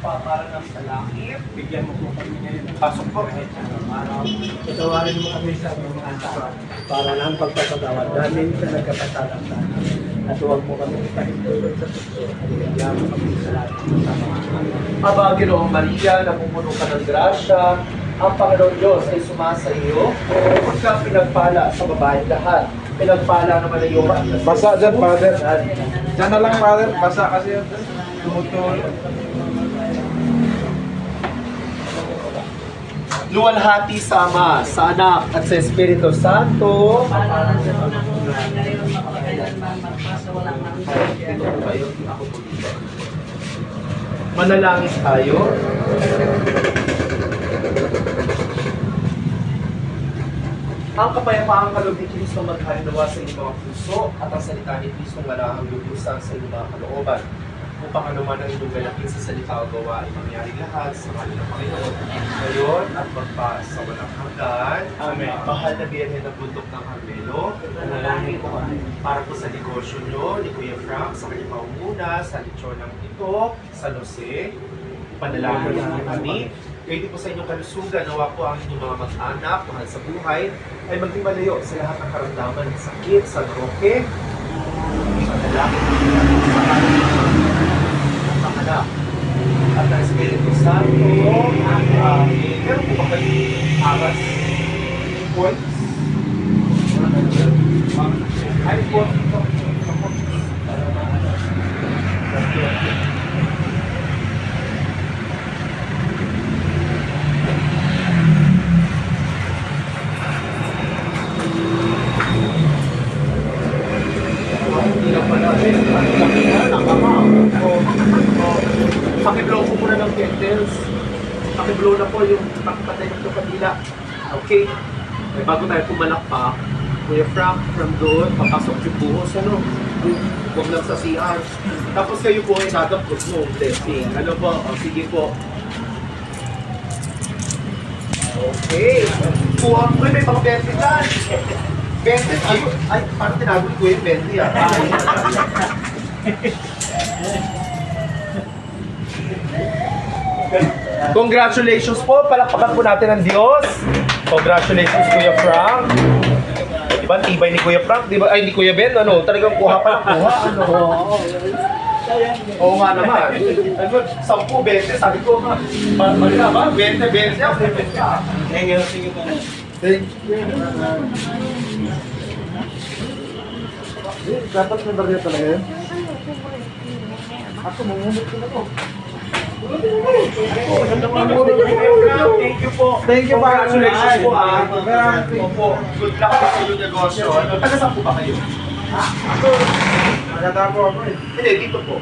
lupa para ng salangit. Bigyan mo po kami ngayon. Pasok po. Patawarin mo kami sa mga anak para lang pagpapatawad namin sa nagkapasala sa amin. At huwag mo kami ipahintulot sa puso. Bigyan mo kami sa lahat sa mga anak. Aba, Ginoong Maria, napupuno ka ng grasya, ang Panginoon Diyos ay sumasa iyo. Huwag kang pinagpala sa babaeng lahat. Pinagpala naman ay iyong anak. Basa dyan, Father. Dyan na lang, Father. Basa kasi yun. Tumutulog. Luwalhati sa Ama, sa Anak, at sa Espiritu Santo. Manalangin tayo. Ang kapayapaang kaloob ni Kristo maghalinawa sa inyong mga puso at ang salita ni Kristo wala ang lubusan sa inyong mga kalooban. Upang anuman ang inyong galakin sa salita o gawa ay mangyari lahat sa mahal ng Panginoon. Ngayon at magpa sa walang hanggan. Amen. Mahal na Birhen ng bundok ng Carmelo. Nanalangin ko para po sa negosyo nyo ni Kuya Frank sa kanyang paunguna, sa lechon ng ito, sa Jose. Panalangin namin kami. Kayo po sa inyong kalusugan, nawa po ang inyong mga mag-anak, mahal sa buhay, ay maging malayo sa lahat ng karamdaman ng sakit, sa roke, sa dalangin, sa anak, at ang Espiritu Santo. Meron po ba kayo aras points? Ay, po. Pakiblow ko muna ng candles. Pakiblow na po yung pakipatay ng kapatila. Okay. May bago tayo pumalakpak, Kuya Frank, from doon, papasok yung buhos, ano? Huwag lang sa CR. Tapos kayo po ay nadampot mo, blessing. Ano po? O, sige po. Okay. Kuha mo, may mga 20 dyan. 20? Ay, parang tinago ni Kuya 20 ah. Congratulations po! Palakpakan po natin ang Diyos! Congratulations, Kuya Frank! Diba, tibay ni Kuya Frank? Diba, ay, ni Kuya Ben, ano? Talagang kuha pa ng kuha, ano? Oo nga naman. Ano, 10, 20, sabi ko, maganda ba? 20, 20, ako 20 ka. Thank you. Thank you po. Thank you. Dapat may barya talaga yun. Ako, mamunod ko na to. Thank you po. Thank you, Congratulations po, ah. Thank you. Opo. Good luck po sa inyong negosyo. Taga saan po ba kayo? Ako, nagkatapo ako eh. Hindi, dito po.